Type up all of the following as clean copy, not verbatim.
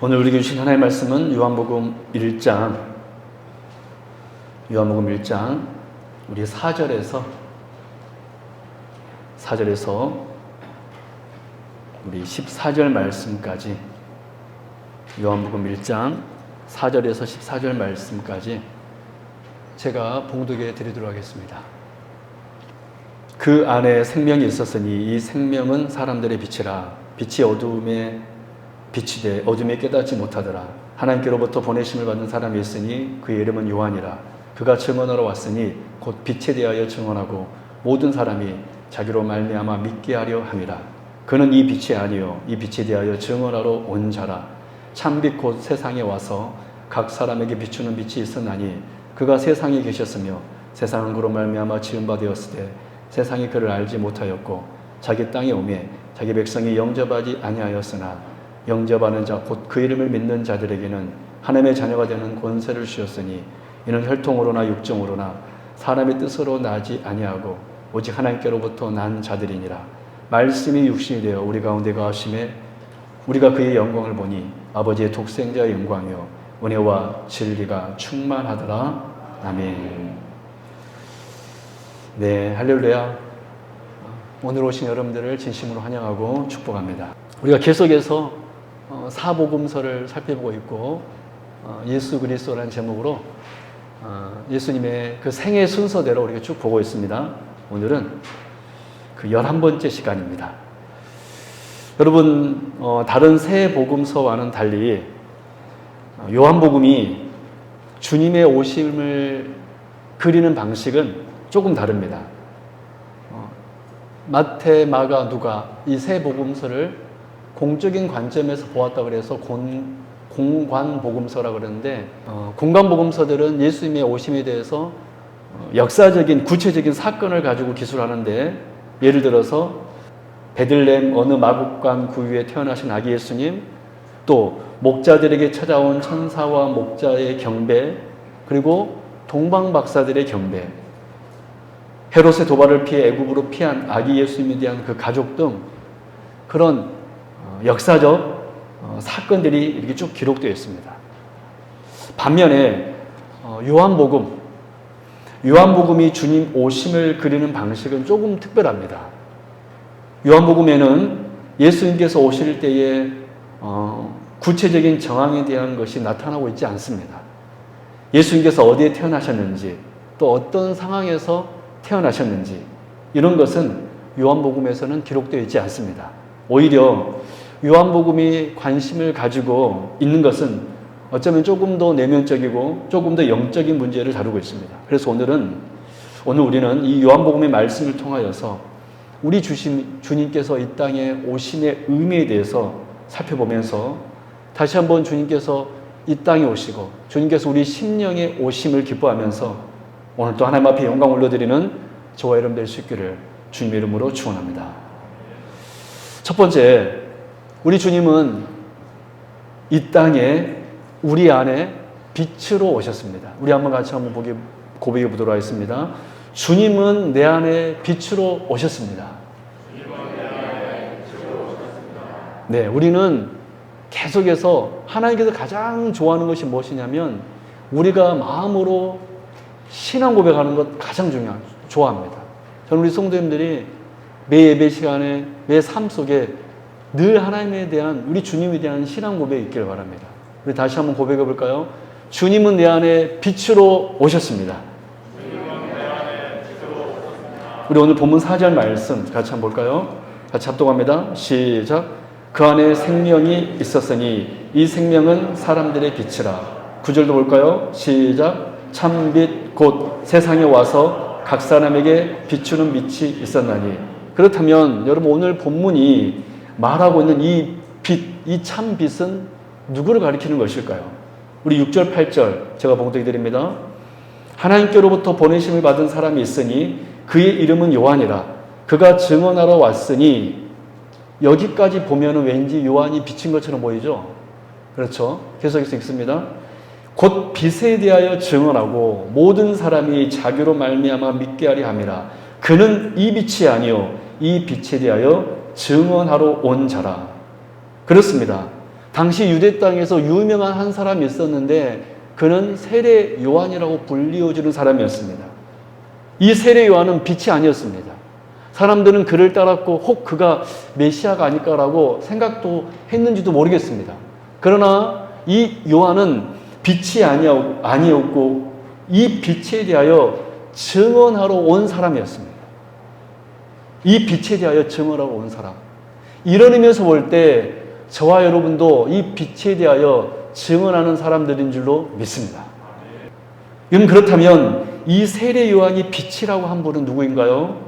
오늘 우리에게 주신 하나님의 말씀은 요한복음 1장 우리 4절에서 우리 14절 말씀까지, 요한복음 1장 4절에서 14절 말씀까지 제가 봉독해 드리도록 하겠습니다. 그 안에 생명이 있었으니 이 생명은 사람들의 빛이라. 빛이 어둠에 빛이 되 어둠에 깨닫지 못하더라. 하나님께로부터 보내심을 받은 사람이 있으니 그의 이름은 요한이라. 그가 증언하러 왔으니 곧 빛에 대하여 증언하고 모든 사람이 자기로 말미암아 믿게 하려 함이라. 그는 이 빛이 아니요 이 빛에 대하여 증언하러 온 자라. 참빛 곧 세상에 와서 각 사람에게 비추는 빛이 있었나니 그가 세상에 계셨으며 세상은 그로 말미암아 지은 바 되었으되 세상이 그를 알지 못하였고 자기 땅에 오매 자기 백성이 영접하지 아니하였으나 영접하는 자 곧 그 이름을 믿는 자들에게는 하나님의 자녀가 되는 권세를 주셨으니 이는 혈통으로나 육정으로나 사람의 뜻으로 나지 아니하고 오직 하나님께로부터 난 자들이니라. 말씀이 육신이 되어 우리 가운데 거하심에 우리가 그의 영광을 보니 아버지의 독생자의 영광이요 은혜와 진리가 충만하더라. 아멘. 네, 할렐루야. 오늘 오신 여러분들을 진심으로 환영하고 축복합니다. 우리가 계속해서 사복음서를 살펴보고 있고 예수 그리스도라는 제목으로 예수님의 그 생애 순서대로 우리가 쭉 보고 있습니다. 오늘은 그 11번째 시간입니다. 여러분, 다른 세 복음서와는 달리 요한복음이 주님의 오심을 그리는 방식은 조금 다릅니다. 마태, 마가, 누가 이 세 복음서를 공적인 관점에서 보았다 그래서 공관복음서라고 그러는데, 공관복음서들은 예수님의 오심에 대해서 역사적인 구체적인 사건을 가지고 기술하는데, 예를 들어서 베들레헴 어느 마국간 구유에 태어나신 아기 예수님, 또 목자들에게 찾아온 천사와 목자의 경배, 그리고 동방박사들의 경배, 헤롯의 도발을 피해 애굽으로 피한 아기 예수님에 대한 그 가족 등 그런 역사적 사건들이 이렇게 쭉 기록되어 있습니다. 반면에 요한복음이 주님 오심을 그리는 방식은 조금 특별합니다. 요한복음에는 예수님께서 오실 때에 구체적인 정황에 대한 것이 나타나고 있지 않습니다. 예수님께서 어디에 태어나셨는지, 또 어떤 상황에서 태어나셨는지, 이런 것은 요한복음에서는 기록되어 있지 않습니다. 오히려 요한복음이 관심을 가지고 있는 것은 어쩌면 조금 더 내면적이고 조금 더 영적인 문제를 다루고 있습니다. 그래서 오늘 우리는 이 요한복음의 말씀을 통하여서 우리 주님께서 이 땅에 오심의 의미에 대해서 살펴보면서 다시 한번 주님께서 이 땅에 오시고 주님께서 우리 심령의 오심을 기뻐하면서 오늘 또 하나님 앞에 영광 올려드리는 저와 여러분 될 수 있기를 주님의 이름으로 축원합니다. 첫 번째, 우리 주님은 이 땅에 우리 안에 빛으로 오셨습니다. 우리 같이 한번 고백해 보도록 하겠습니다. 주님은 내 안에 빛으로 오셨습니다. 네, 우리는 계속해서 하나님께서 가장 좋아하는 것이 무엇이냐면 우리가 마음으로 신앙 고백하는 것 가장 좋아합니다. 저는 우리 성도님들이 매 예배 시간에 매 삶 속에 늘 하나님에 대한, 우리 주님에 대한 신앙 고백이 있기를 바랍니다. 우리 다시 한번 고백해 볼까요? 주님은 내 안에 빛으로 오셨습니다. 우리 오늘 본문 4절 말씀 같이 한번 볼까요? 같이 합독합니다. 시작. 그 안에 생명이 있었으니 이 생명은 사람들의 빛이라. 9절도 볼까요? 시작. 참빛 곧 세상에 와서 각 사람에게 비추는 빛이 있었나니. 그렇다면 여러분, 오늘 본문이 말하고 있는 이 빛, 이 참빛은 누구를 가리키는 것일까요? 우리 6절, 8절 제가 봉독해 드립니다. 하나님께로부터 보내심을 받은 사람이 있으니 그의 이름은 요한이라. 그가 증언하러 왔으니, 여기까지 보면은 왠지 요한이 비친 것처럼 보이죠? 그렇죠? 계속해서 읽습니다. 곧 빛에 대하여 증언하고 모든 사람이 자기로 말미암아 믿게 하려 함이라. 그는 이 빛이 아니요 이 빛에 대하여 증언하러 온 자라. 그렇습니다. 당시 유대 땅에서 유명한 한 사람이 있었는데 그는 세례 요한이라고 불리워지는 사람이었습니다. 이 세례 요한은 빛이 아니었습니다. 사람들은 그를 따랐고 혹 그가 메시아가 아닐까라고 생각도 했는지도 모르겠습니다. 그러나 이 요한은 빛이 아니었고 이 빛에 대하여 증언하러 온 사람이었습니다. 이 빛에 대하여 증언하러 온 사람. 이런 의미에서 볼 때 저와 여러분도 이 빛에 대하여 증언하는 사람들인 줄로 믿습니다. 그렇다면 이 세례 요한이 빛이라고 한 분은 누구인가요?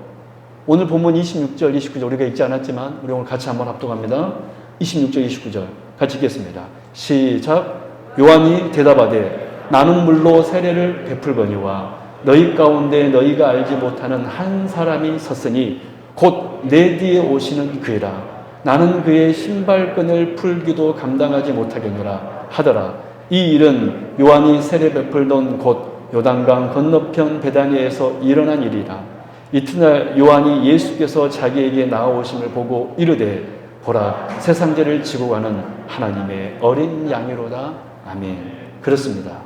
오늘 본문 26절, 29절 우리가 읽지 않았지만 우리 오늘 같이 한번 합독합니다. 26절, 29절 같이 읽겠습니다. 시작. 요한이 대답하되 나는 물로 세례를 베풀거니와 너희 가운데 너희가 알지 못하는 한 사람이 섰으니 곧 내 뒤에 오시는 그이라. 나는 그의 신발끈을 풀기도 감당하지 못하겠노라 하더라. 이 일은 요한이 세례 베풀던 곳 요단강 건너편 베다니에서 일어난 일이라. 이튿날 요한이 예수께서 자기에게 나아오심을 보고 이르되 보라 세상 죄를 지고 가는 하나님의 어린 양이로다. 아멘. 그렇습니다.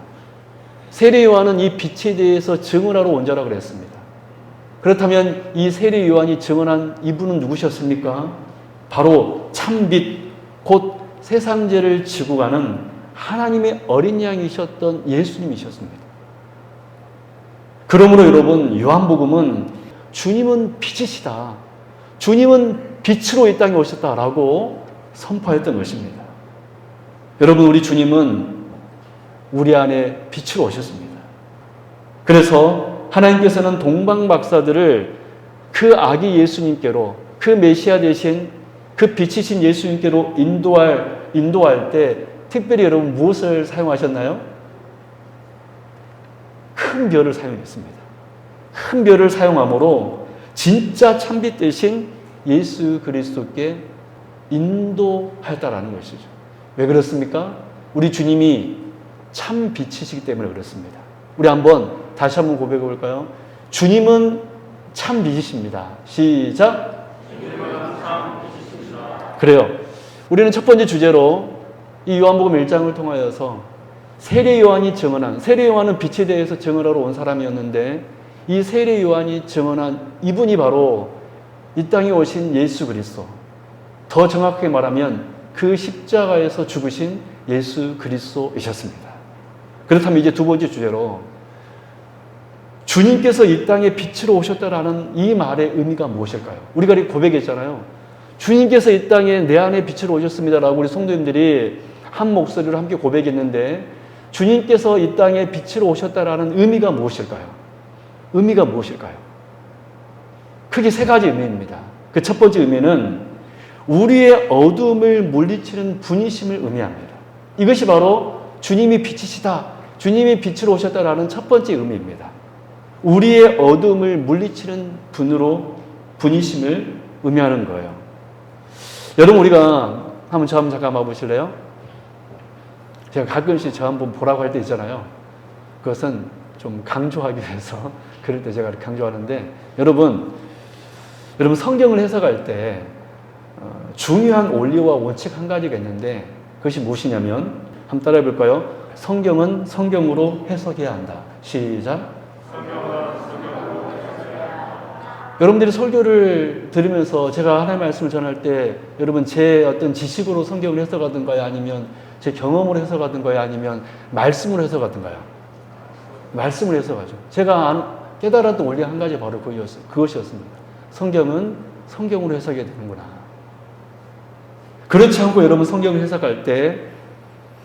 세례 요한은 이 빛에 대해서 증언하러 온 자라고 그랬습니다. 그렇다면 이 세례 요한이 증언한 이분은 누구셨습니까? 바로 참빛, 곧 세상 죄를 지고 가는 하나님의 어린 양이셨던 예수님이셨습니다. 그러므로 여러분, 요한복음은 주님은 빛이시다. 주님은 빛으로 이 땅에 오셨다라고 선포했던 것입니다. 여러분, 우리 주님은 우리 안에 빛으로 오셨습니다. 그래서 하나님께서는 동방박사들을 그 아기 예수님께로, 그 메시아 되신 그 빛이신 예수님께로 인도할 때 특별히 여러분 무엇을 사용하셨나요? 큰 별을 사용했습니다. 큰 별을 사용함으로 진짜 참빛 대신 예수 그리스도께 인도하였다라는 것이죠. 왜 그렇습니까? 우리 주님이 참 빛이시기 때문에 그렇습니다. 우리 다시 한번 고백해 볼까요? 주님은 참 빛이십니다. 시작! 그래요. 우리는 첫 번째 주제로 이 요한복음 1장을 통하여서 세례 요한이 증언한, 세례 요한은 빛에 대해서 증언하러 온 사람이었는데 이 세례 요한이 증언한 이분이 바로 이 땅에 오신 예수 그리스도, 더 정확하게 말하면 그 십자가에서 죽으신 예수 그리스도이셨습니다. 그렇다면 이제 두 번째 주제로 주님께서 이 땅에 빛으로 오셨다라는 이 말의 의미가 무엇일까요? 우리가 이렇게 고백했잖아요. 주님께서 이 땅에 내 안에 빛으로 오셨습니다라고 우리 성도님들이 한 목소리로 함께 고백했는데 주님께서 이 땅에 빛으로 오셨다라는 의미가 무엇일까요? 의미가 무엇일까요? 크게 세 가지 의미입니다. 그 첫 번째 의미는 우리의 어둠을 물리치는 분이심을 의미합니다. 이것이 바로 주님이 빛이시다, 주님이 빛으로 오셨다라는 첫 번째 의미입니다. 우리의 어둠을 물리치는 분이심을 의미하는 거예요. 여러분, 우리가 한번 저 한번 잠깐 봐보실래요? 제가 가끔씩 저 한번 보라고 할 때 있잖아요. 그것은 좀 강조하기 위해서 그럴 때 제가 강조하는데, 여러분 성경을 해석할 때 중요한 원리와 원칙 한 가지가 있는데 그것이 무엇이냐면 한번 따라해 볼까요? 성경은 성경으로 해석해야 한다. 시작. 여러분들이 설교를 들으면서 제가 하나님의 말씀을 전할 때 여러분 제 어떤 지식으로 성경을 해석하든가요? 아니면 제 경험으로 해석하든가요? 아니면 말씀으로 해석하든가요? 말씀을 해석하죠. 제가 깨달았던 원리 한 가지 바로 그것이었습니다. 성경은 성경으로 해석해야 되는구나. 그렇지 않고 여러분 성경을 해석할 때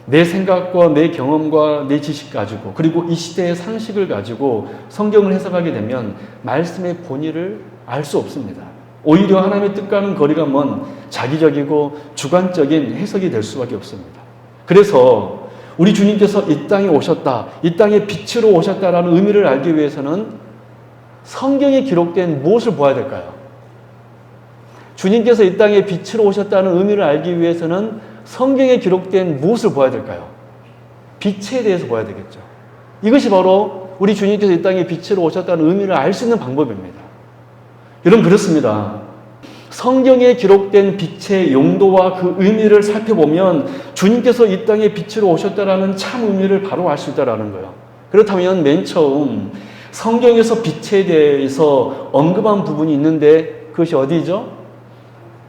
내 생각과 내 경험과 내 지식 가지고 그리고 이 시대의 상식을 가지고 성경을 해석하게 되면 말씀의 본의를 알 수 없습니다. 오히려 하나님의 뜻과는 거리가 먼 자기적이고 주관적인 해석이 될 수밖에 없습니다. 그래서 우리 주님께서 이 땅에 오셨다, 이 땅에 빛으로 오셨다라는 의미를 알기 위해서는 성경에 기록된 무엇을 보아야 될까요? 주님께서 이 땅에 빛으로 오셨다는 의미를 알기 위해서는 성경에 기록된 무엇을 보아야 될까요? 빛에 대해서 보아야 되겠죠. 이것이 바로 우리 주님께서 이 땅에 빛으로 오셨다는 의미를 알 수 있는 방법입니다. 여러분, 그렇습니다. 성경에 기록된 빛의 용도와 그 의미를 살펴보면 주님께서 이 땅에 빛으로 오셨다라는 참 의미를 바로 알 수 있다라는 거예요. 그렇다면 맨 처음 성경에서 빛에 대해서 언급한 부분이 있는데 그것이 어디죠?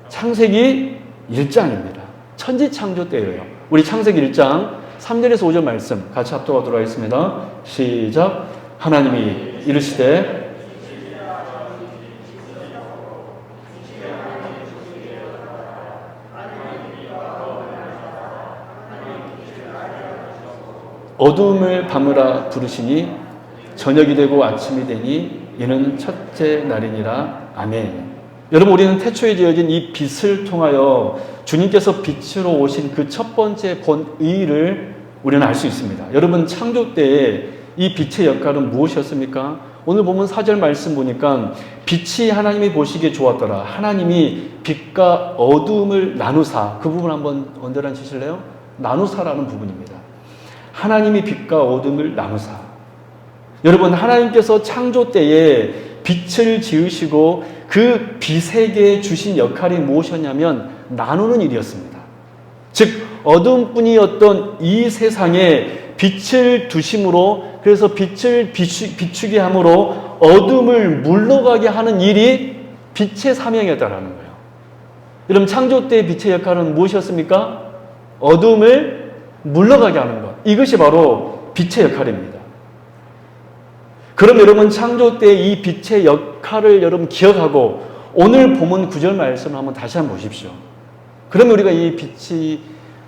창세기 1장입니다. 천지창조 때예요. 우리 창세기 1장 3절에서 5절 말씀 같이 합독하도록 하겠습니다. 시작. 하나님이 이르시되 어두움을 밤으라 부르시니 저녁이 되고 아침이 되니 이는 첫째 날이니라. 아멘. 여러분, 우리는 태초에 지어진 이 빛을 통하여 주님께서 빛으로 오신 그 첫 번째 본의를 우리는 알 수 있습니다. 여러분, 창조 때에 이 빛의 역할은 무엇이었습니까? 오늘 보면 4절 말씀 보니까 빛이 하나님이 보시기에 좋았더라. 하나님이 빛과 어두움을 나누사. 그 부분 한번 언더라인 치실래요? 나누사라는 부분입니다. 하나님이 빛과 어둠을 나누사. 여러분, 하나님께서 창조 때에 빛을 지으시고 그 빛에게 주신 역할이 무엇이었냐면 나누는 일이었습니다. 즉 어둠뿐이었던 이 세상에 빛을 두심으로, 그래서 빛을 비추게 함으로 어둠을 물러가게 하는 일이 빛의 사명이었다라는 거예요. 여러분, 창조 때의 빛의 역할은 무엇이었습니까? 어둠을 물러가게 하는 것. 이것이 바로 빛의 역할입니다. 그럼 여러분, 창조 때 이 빛의 역할을 여러분 기억하고 오늘 본문 9절 말씀을 한번 다시 한번 보십시오. 그러면 우리가 이 빛이,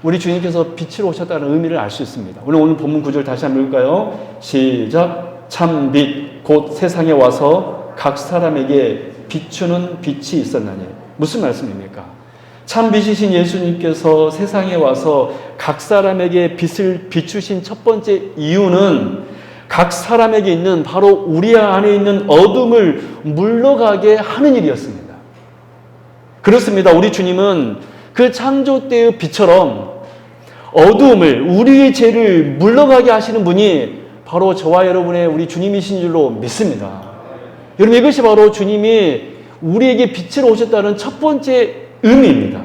우리 주님께서 빛으로 오셨다는 의미를 알 수 있습니다. 오늘 본문 9절 다시 한번 읽을까요? 시작. 참 빛 곧 세상에 와서 각 사람에게 비추는 빛이 있었나니. 무슨 말씀입니까? 참 빛이신 예수님께서 세상에 와서 각 사람에게 빛을 비추신 첫 번째 이유는 각 사람에게 있는, 바로 우리 안에 있는 어둠을 물러가게 하는 일이었습니다. 그렇습니다. 우리 주님은 그 창조 때의 빛처럼 어두움을, 우리의 죄를 물러가게 하시는 분이 바로 저와 여러분의 우리 주님이신 줄로 믿습니다. 여러분, 이것이 바로 주님이 우리에게 빛으로 오셨다는 첫 번째 의미입니다.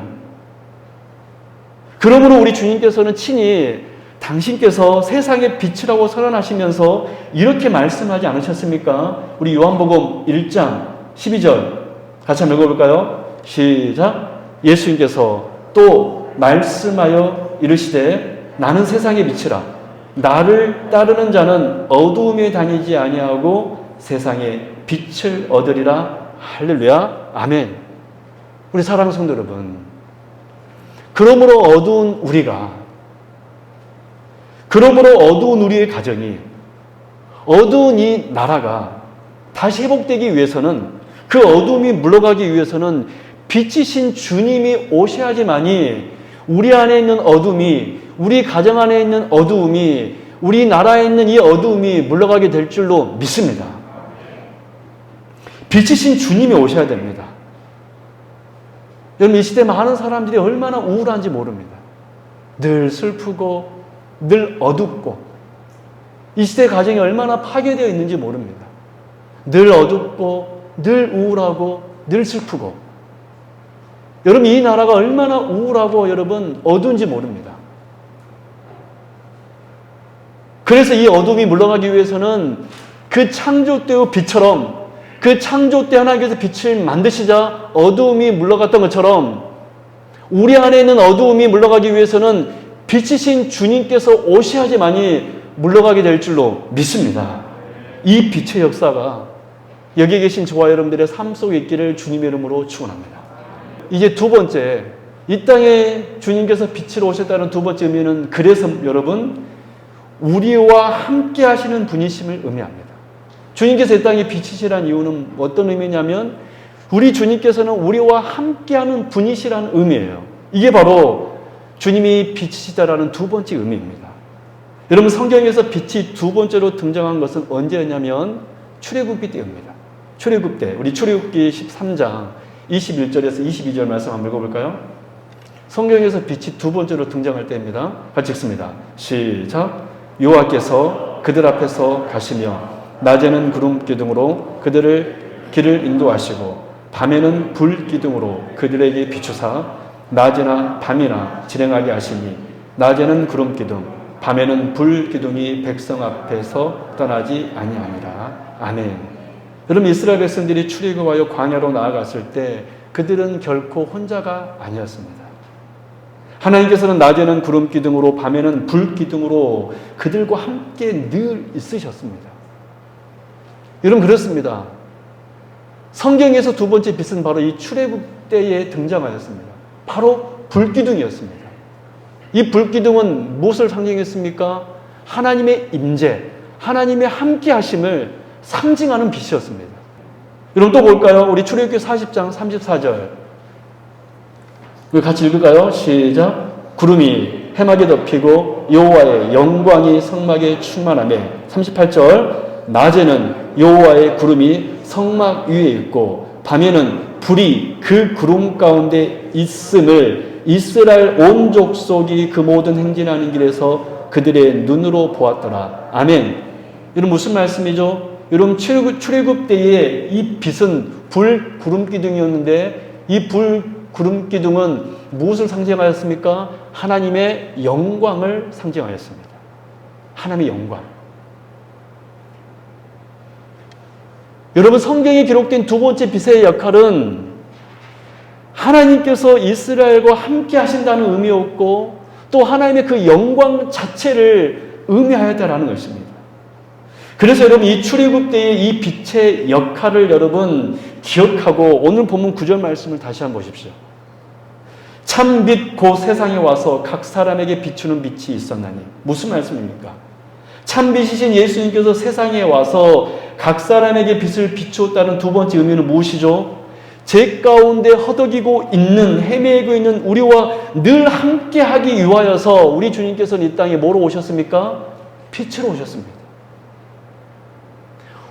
그러므로 우리 주님께서는 친히 당신께서 세상의 빛이라고 선언하시면서 이렇게 말씀하지 않으셨습니까? 우리 요한복음 1장 12절 같이 한번 읽어볼까요? 시작. 예수님께서 또 말씀하여 이르시되 나는 세상의 빛이라. 나를 따르는 자는 어두움에 다니지 아니하고 세상에 빛을 얻으리라. 할렐루야. 아멘. 우리 사랑하는 성도 여러분, 그러므로 어두운 우리의 가정이, 어두운 이 나라가 다시 회복되기 위해서는, 그 어두움이 물러가기 위해서는 빛이신 주님이 오셔야지만이 우리 안에 있는 어둠이, 우리 가정 안에 있는 어두움이, 우리 나라에 있는 이 어두움이 물러가게 될 줄로 믿습니다. 빛이신 주님이 오셔야 됩니다. 여러분, 이 시대 많은 사람들이 얼마나 우울한지 모릅니다. 늘 슬프고 늘 어둡고, 이 시대 가정이 얼마나 파괴되어 있는지 모릅니다. 늘 어둡고 늘 우울하고 늘 슬프고, 여러분, 이 나라가 얼마나 우울하고 여러분 어두운지 모릅니다. 그래서 이 어둠이 물러가기 위해서는 그 창조 때의 빛처럼, 그 창조 때 하나님께서 빛을 만드시자 어두움이 물러갔던 것처럼 우리 안에 있는 어두움이 물러가기 위해서는 빛이신 주님께서 오셔야지만이 물러가게 될 줄로 믿습니다. 이 빛의 역사가 여기 계신 저와 여러분들의 삶 속에 있기를 주님의 이름으로 축원합니다. 이제 두 번째, 이 땅에 주님께서 빛으로 오셨다는 두 번째 의미는, 그래서 여러분, 우리와 함께 하시는 분이심을 의미합니다. 주님께서 이 땅에 빛이시라는 이유는 어떤 의미냐면, 우리 주님께서는 우리와 함께하는 분이시라는 의미예요. 이게 바로 주님이 빛이시다라는 두 번째 의미입니다. 여러분, 성경에서 빛이 두 번째로 등장한 것은 언제였냐면 출애굽기 때입니다. 출애굽 때, 우리 출애굽기 13장 21절에서 22절 말씀 한번 읽어볼까요? 성경에서 빛이 두 번째로 등장할 때입니다. 같이 읽습니다. 시작. 여호와께서 그들 앞에서 가시며 낮에는 구름 기둥으로 그들을 길을 인도하시고 밤에는 불기둥으로 그들에게 비추사 낮이나 밤이나 진행하게 하시니 낮에는 구름기둥 밤에는 불기둥이 백성 앞에서 떠나지 아니하니라. 아멘. 여러분, 이스라엘 백성들이 출애굽하여 광야로 나아갔을 때 그들은 결코 혼자가 아니었습니다. 하나님께서는 낮에는 구름기둥으로 밤에는 불기둥으로 그들과 함께 늘 있으셨습니다. 여러분, 그렇습니다. 성경에서 두 번째 빛은 바로 이 출애굽 때에 등장하였습니다. 바로 불기둥이었습니다. 이 불기둥은 무엇을 상징했습니까? 하나님의 임재, 하나님의 함께 하심을 상징하는 빛이었습니다. 여러분, 또 볼까요? 우리 출애굽기 40장 34절. 우리 같이 읽을까요? 시작. 구름이 해막에 덮이고 여호와의 영광이 성막에 충만하며 38절. 낮에는 여호와의 구름이 성막 위에 있고 밤에는 불이 그 구름 가운데 있음을 이스라엘 온 족속이 그 모든 행진하는 길에서 그들의 눈으로 보았더라. 아멘. 여러분, 무슨 말씀이죠? 여러분, 출애굽 때에 이 빛은 불 구름 기둥이었는데 이 불 구름 기둥은 무엇을 상징하였습니까? 하나님의 영광을 상징하였습니다. 하나님의 영광. 여러분, 성경에 기록된 두 번째 빛의 역할은 하나님께서 이스라엘과 함께 하신다는 의미였고 또 하나님의 그 영광 자체를 의미하였다라는 것입니다. 그래서 여러분, 이 출애굽 때의 이 빛의 역할을 여러분 기억하고 오늘 본문 9절 말씀을 다시 한번 보십시오. 참 빛 곧 세상에 와서 각 사람에게 비추는 빛이 있었나니. 무슨 말씀입니까? 참 빛이신 예수님께서 세상에 와서 각 사람에게 빛을 비추었다는 두 번째 의미는 무엇이죠? 제 가운데 허덕이고 있는, 헤매고 있는 우리와 늘 함께 하기 위하여서 우리 주님께서는 이 땅에 뭐로 오셨습니까? 빛으로 오셨습니다.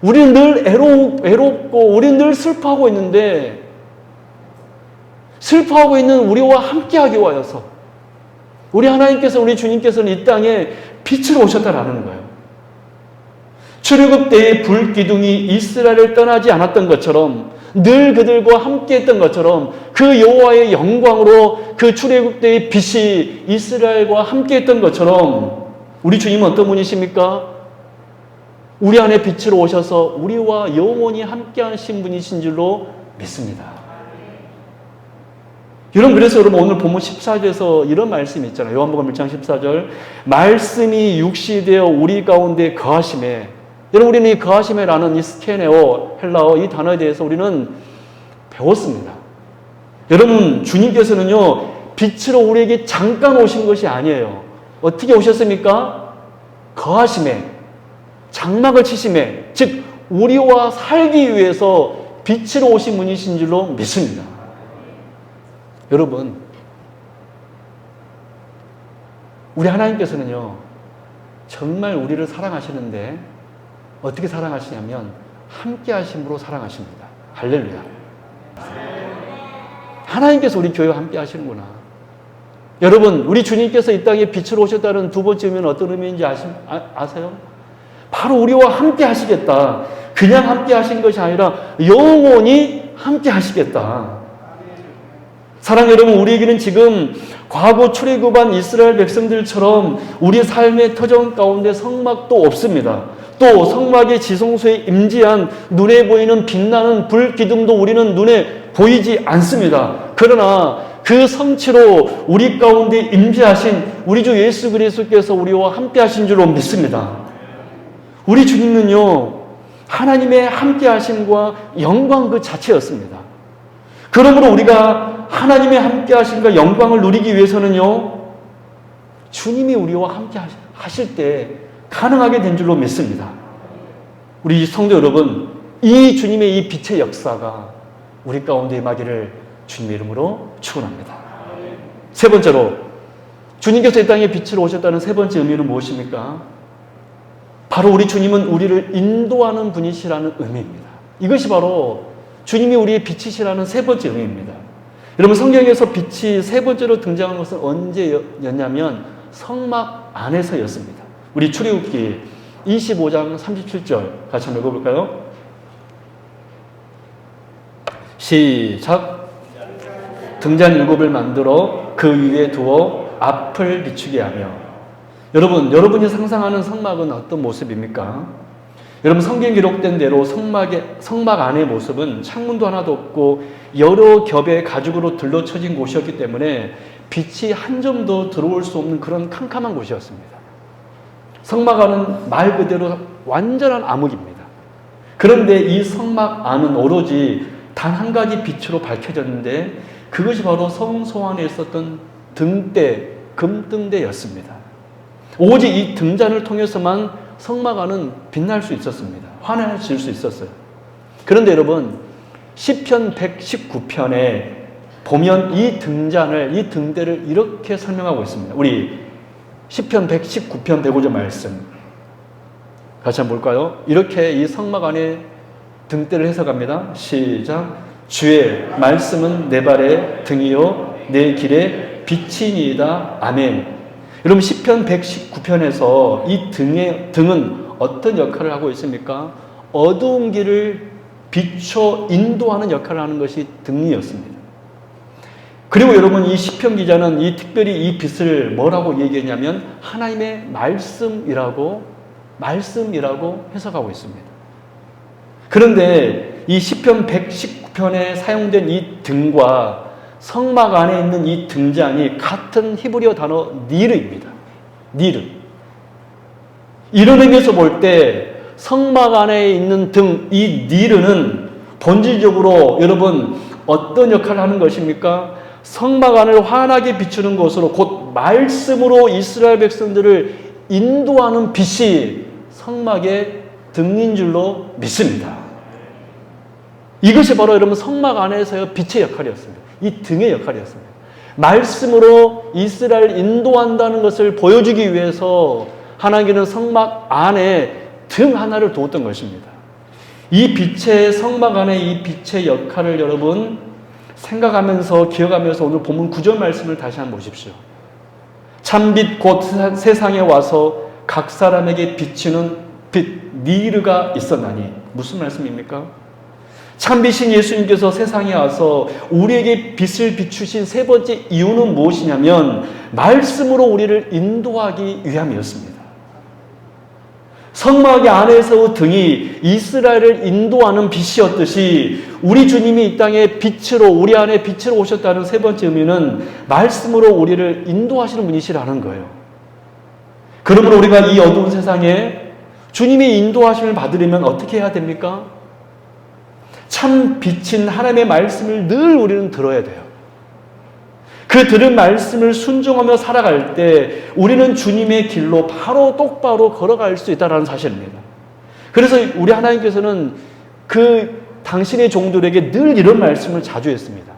우리는 늘 외롭고 우리는 늘 슬퍼하고 있는데 슬퍼하고 있는 우리와 함께 하기 위하여서 우리 하나님께서, 우리 주님께서는 이 땅에 빛으로 오셨다라는 거예요. 출애굽 때의 불기둥이 이스라엘을 떠나지 않았던 것처럼 늘 그들과 함께 했던 것처럼 그 여호와의 영광으로 그 출애굽 때의 빛이 이스라엘과 함께 했던 것처럼 우리 주님은 어떤 분이십니까? 우리 안에 빛으로 오셔서 우리와 영원히 함께 하신 분이신 줄로 믿습니다. 여러분, 그래서 여러분 오늘 본문 14절에서 이런 말씀이 있잖아요. 요한복음 1장 14절. 말씀이 육시 되어 우리 가운데 거하심에. 여러분, 우리는 이 거하심에라는 이 스케네오, 헬라어 이 단어에 대해서 우리는 배웠습니다. 여러분, 주님께서는요, 빛으로 우리에게 잠깐 오신 것이 아니에요. 어떻게 오셨습니까? 거하심에, 장막을 치심에, 즉 우리와 살기 위해서 빛으로 오신 분이신 줄로 믿습니다. 여러분, 우리 하나님께서는요, 정말 우리를 사랑하시는데 어떻게 사랑하시냐면 함께 하심으로 사랑하십니다. 할렐루야. 하나님께서 우리 교회와 함께 하시는구나. 여러분, 우리 주님께서 이 땅에 빛으로 오셨다는 두 번째 의미는 어떤 의미인지 아세요? 바로 우리와 함께 하시겠다. 그냥 함께 하신 것이 아니라 영원히 함께 하시겠다. 사랑 여러분, 우리에게는 지금 과거 출애굽한 이스라엘 백성들처럼 우리 삶의 터전 가운데 성막도 없습니다. 또 성막의 지성소에 임재한 눈에 보이는 빛나는 불기둥도 우리는 눈에 보이지 않습니다. 그러나 그 성취로 우리 가운데 임재하신 우리 주 예수 그리스도께서 우리와 함께 하신 줄로 믿습니다. 우리 주님은요, 하나님의 함께 하심과 영광 그 자체였습니다. 그러므로 우리가 하나님의 함께 하심과 영광을 누리기 위해서는요, 주님이 우리와 함께 하실 때 가능하게 된 줄로 믿습니다. 우리 성도 여러분, 이 주님의 이 빛의 역사가 우리 가운데 임하기를 주님의 이름으로 축원합니다. 세 번째로, 주님께서 이 땅에 빛으로 오셨다는 세 번째 의미는 무엇입니까? 바로 우리 주님은 우리를 인도하는 분이시라는 의미입니다. 이것이 바로 주님이 우리의 빛이시라는 세 번째 의미입니다. 여러분, 성경에서 빛이 세 번째로 등장한 것은 언제였냐면 성막 안에서였습니다. 우리 출애굽기 25장 37절 같이 한번 읽어볼까요? 시작. 등잔 7을 만들어 그 위에 두어 앞을 비추게 하며. 여러분이 상상하는 성막은 어떤 모습입니까? 여러분, 성경에 기록된 대로 성막 안의 모습은 창문도 하나도 없고 여러 겹의 가죽으로 둘러쳐진 곳이었기 때문에 빛이 한 점도 들어올 수 없는 그런 캄캄한 곳이었습니다. 성막 안은 말 그대로 완전한 암흑입니다. 그런데 이 성막 안은 오로지 단 한 가지 빛으로 밝혀졌는데 그것이 바로 성소 안에 있었던 등대, 금등대였습니다. 오직 이 등잔을 통해서만 성막 안은 빛날 수 있었습니다. 환해질 수 있었어요. 그런데 여러분, 시편 119편에 보면 이 등대를 이렇게 설명하고 있습니다. 우리 시편 119편 105절 말씀 같이 한번 볼까요? 이렇게 이 성막 안에 등대를 해석합니다. 시작. 주의 말씀은 내 발의 등이요 내 길의 빛이니이다. 아멘. 여러분, 시편 119편에서 이 등은 어떤 역할을 하고 있습니까? 어두운 길을 비춰 인도하는 역할을 하는 것이 등이었습니다. 그리고 여러분, 이 시편 기자는 특별히 이 빛을 뭐라고 얘기했냐면 하나님의 말씀이라고 해석하고 있습니다. 그런데 이 시편 119편에 사용된 이 등과 성막 안에 있는 이 등잔이 같은 히브리어 단어 니르입니다. 니르. 이런 의미에서 볼 때 성막 안에 있는 등, 이 니르는 본질적으로 여러분 어떤 역할을 하는 것입니까? 성막 안을 환하게 비추는 것으로 곧 말씀으로 이스라엘 백성들을 인도하는 빛이 성막의 등인 줄로 믿습니다. 이것이 바로 여러분 성막 안에서의 빛의 역할이었습니다. 이 등의 역할이었습니다. 말씀으로 이스라엘을 인도한다는 것을 보여주기 위해서 하나님께는 성막 안에 등 하나를 두었던 것입니다. 이 빛의 성막 안에 이 빛의 역할을 여러분 생각하면서 기억하면서 오늘 본문 9절 말씀을 다시 한번 보십시오. 참빛 곧 세상에 와서 각 사람에게 비치는 빛 니르가 있었나니. 무슨 말씀입니까? 참빛인 예수님께서 세상에 와서 우리에게 빛을 비추신 세 번째 이유는 무엇이냐면 말씀으로 우리를 인도하기 위함이었습니다. 성막 안에서 등이 이스라엘을 인도하는 빛이었듯이 우리 주님이 이 땅에 빛으로 우리 안에 빛으로 오셨다는 세 번째 의미는 말씀으로 우리를 인도하시는 분이시라는 거예요. 그러므로 우리가 이 어두운 세상에 주님의 인도하심을 받으려면 어떻게 해야 됩니까? 참 빛인 하나님의 말씀을 늘 우리는 들어야 돼요. 그 들은 말씀을 순종하며 살아갈 때 우리는 주님의 길로 바로 똑바로 걸어갈 수 있다는 사실입니다. 그래서 우리 하나님께서는 당신의 종들에게 늘 이런 말씀을 자주 했습니다.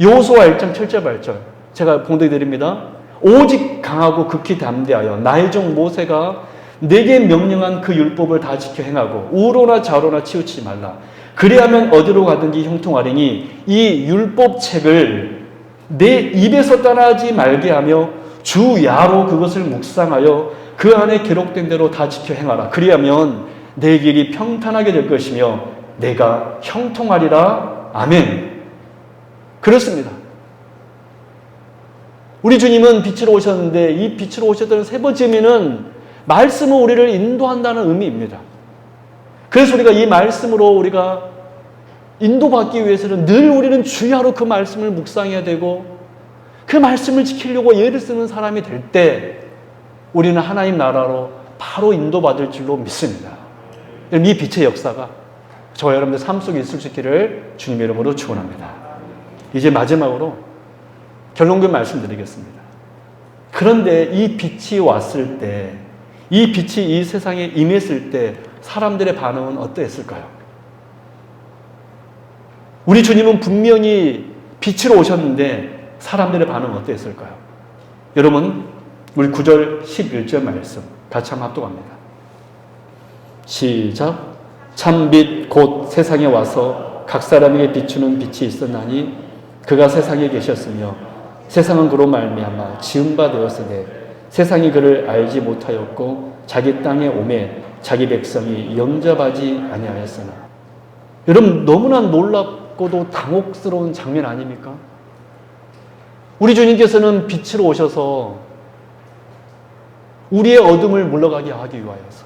여호수아 1장 7절 8절 제가 봉독해 드립니다. 오직 강하고 극히 담대하여 나의 종 모세가 내게 명령한 그 율법을 다 지켜 행하고 우로나 좌로나 치우치지 말라. 그리하면 어디로 가든지 형통하리니 이 율법책을 내 입에서 떠나지 말게 하며 주 야로 그것을 묵상하여 그 안에 기록된 대로 다 지켜 행하라. 그리하면 내 길이 평탄하게 될 것이며 내가 형통하리라. 아멘. 그렇습니다. 우리 주님은 빛으로 오셨는데 이 빛으로 오셨다는 세 번째 의미는 말씀은 우리를 인도한다는 의미입니다. 그래서 우리가 이 말씀으로 우리가 인도받기 위해서는 늘 우리는 주야로 그 말씀을 묵상해야 되고 그 말씀을 지키려고 예를 쓰는 사람이 될 때 우리는 하나님 나라로 바로 인도받을 줄로 믿습니다. 이 빛의 역사가 저와 여러분들 삶 속에 있을 수 있기를 주님의 이름으로 축원합니다. 이제 마지막으로 결론을 말씀드리겠습니다. 그런데 이 빛이 왔을 때, 이 빛이 이 세상에 임했을 때 사람들의 반응은 어떠했을까요? 우리 주님은 분명히 빛으로 오셨는데 사람들의 반응은 어떠했을까요? 여러분, 우리 9절 11절 말씀 같이 한번 합독합니다. 시작. 참빛 곧 세상에 와서 각 사람에게 비추는 빛이 있었나니 그가 세상에 계셨으며 세상은 그로 말미암아 지은 바 되었으되 세상이 그를 알지 못하였고 자기 땅에 오매 자기 백성이 영접하지 아니하였으나. 여러분, 너무나 놀랍고 놀랍고도 당혹스러운 장면 아닙니까? 우리 주님께서는 빛으로 오셔서 우리의 어둠을 물러가게 하기 위하여서,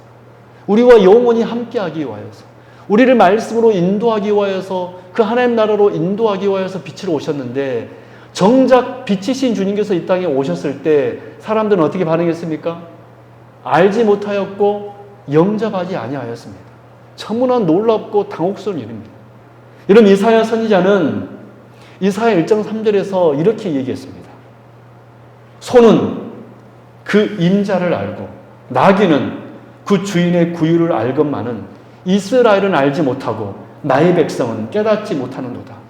우리와 영원히 함께하기 위하여서, 우리를 말씀으로 인도하기 위하여서, 그 하나님 나라로 인도하기 위하여서 빛으로 오셨는데, 정작 빛이신 주님께서 이 땅에 오셨을 때 사람들은 어떻게 반응했습니까? 알지 못하였고 영접하지 아니하였습니다. 너무나 놀랍고 당혹스러운 일입니다. 이런 이사야 선지자는 이사야 1장 3절에서 이렇게 얘기했습니다. 소는 그 임자를 알고 나귀는 그 주인의 구유를 알건만은 이스라엘은 알지 못하고 나의 백성은 깨닫지 못하는도다.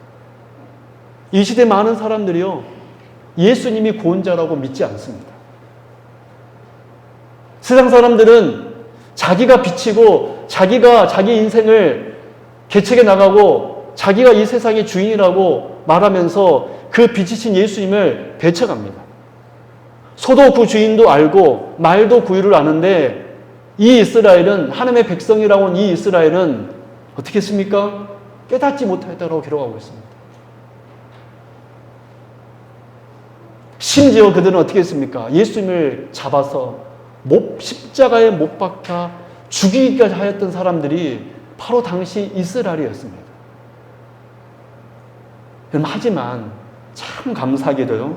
이 시대 많은 사람들이요, 예수님이 구원자라고 믿지 않습니다. 세상 사람들은 자기가 빛이고 자기가 자기 인생을 개척해 나가고 자기가 이 세상의 주인이라고 말하면서 그 빛이신 예수님을 배척합니다. 소도 그 주인도 알고 말도 구유를 아는데, 이 이스라엘은, 하나님의 백성이라고 하는 이 이스라엘은 어떻게 했습니까? 깨닫지 못하였다고 기록하고 있습니다. 심지어 그들은 어떻게 했습니까? 예수님을 잡아서 십자가에 못 박아 죽이기까지 하였던 사람들이 바로 당시 이스라엘이었습니다. 하지만 참 감사하게도요,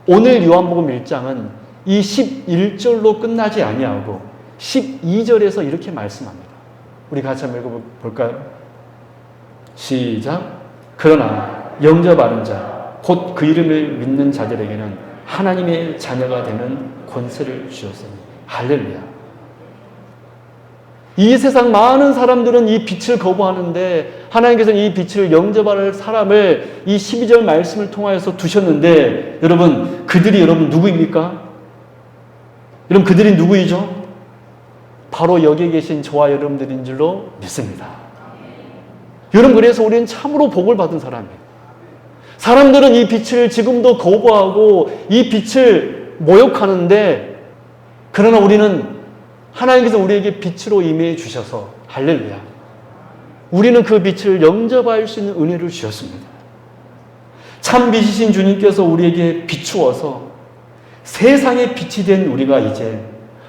오늘 요한복음 1장은 이 11절로 끝나지 아니하고 12절에서 이렇게 말씀합니다. 우리 같이 한번 읽어볼까요? 시작. 그러나 영접하는 자, 곧 그 이름을 믿는 자들에게는 하나님의 자녀가 되는 권세를 주셨으니. 할렐루야. 이 세상 많은 사람들은 이 빛을 거부하는데, 하나님께서는 이 빛을 영접할 사람을 이 12절 말씀을 통하여서 두셨는데, 여러분, 그들이 여러분 누구입니까? 여러분, 그들이 누구이죠? 바로 여기에 계신 저와 여러분들인 줄로 믿습니다. 여러분, 그래서 우리는 참으로 복을 받은 사람이에요. 사람들은 이 빛을 지금도 거부하고 이 빛을 모욕하는데, 그러나 우리는 하나님께서 우리에게 빛으로 임해 주셔서, 할렐루야, 우리는 그 빛을 영접할 수 있는 은혜를 주셨습니다. 참 빛이신 주님께서 우리에게 비추어서 세상의 빛이 된 우리가 이제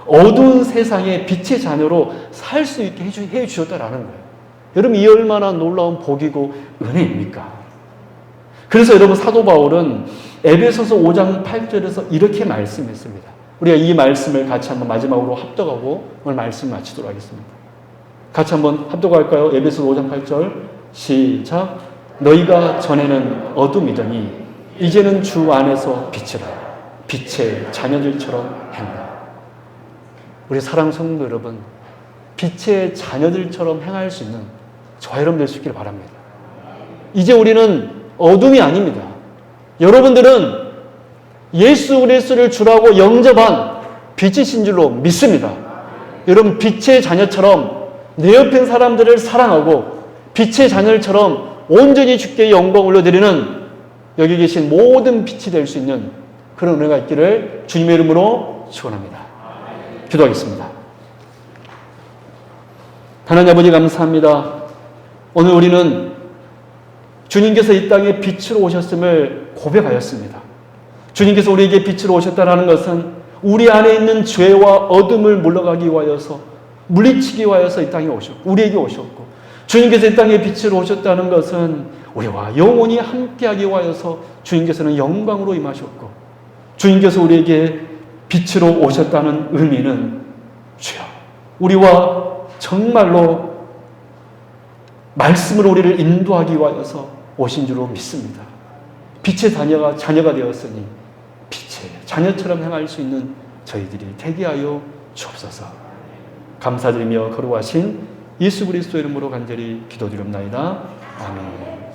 어두운 세상의 빛의 자녀로 살 수 있게 해 주셨다라는 거예요. 여러분, 이 얼마나 놀라운 복이고 은혜입니까? 그래서 여러분, 사도 바울은 에베소서 5장 8절에서 이렇게 말씀했습니다. 우리가 이 말씀을 같이 한번 마지막으로 합독하고 오늘 말씀 마치도록 하겠습니다. 같이 한번 합독할까요? 에베소서 5장 8절 시작. 너희가 전에는 어둠이더니 이제는 주 안에서 빛이라. 빛의 자녀들처럼 행하라. 우리 사랑하는 성도 여러분, 빛의 자녀들처럼 행할 수 있는 저와 여러분 될 수 있기를 바랍니다. 이제 우리는 어둠이 아닙니다. 여러분들은 예수 그리스도를 주라고 영접한 빛이신 줄로 믿습니다. 여러분, 빛의 자녀처럼 내 옆에 사람들을 사랑하고 빛의 자녀처럼 온전히 주께 영광 올려드리는, 여기 계신 모든 빛이 될 수 있는 그런 은혜가 있기를 주님의 이름으로 축원합니다. 기도하겠습니다. 하나님 아버지, 감사합니다. 오늘 우리는 주님께서 이 땅에 빛으로 오셨음을 고백하였습니다. 주님께서 우리에게 빛으로 오셨다는 것은 우리 안에 있는 죄와 어둠을 물러가기 위하여서, 물리치기 위하여서 이 땅에 오셨고, 우리에게 오셨고, 주님께서 이 땅에 빛으로 오셨다는 것은 우리와 영원히 함께하기 위하여서 주님께서는 영광으로 임하셨고, 주님께서 우리에게 빛으로 오셨다는 의미는, 주여, 우리와 정말로 말씀으로 우리를 인도하기 위하여서 오신 줄로 믿습니다. 빛의 자녀가 되었으니 빛의 자녀처럼 행할 수 있는 저희들이 되게 하여 주옵소서. 감사드리며 거룩하신 예수 그리스도 이름으로 간절히 기도드립나이다. 아멘.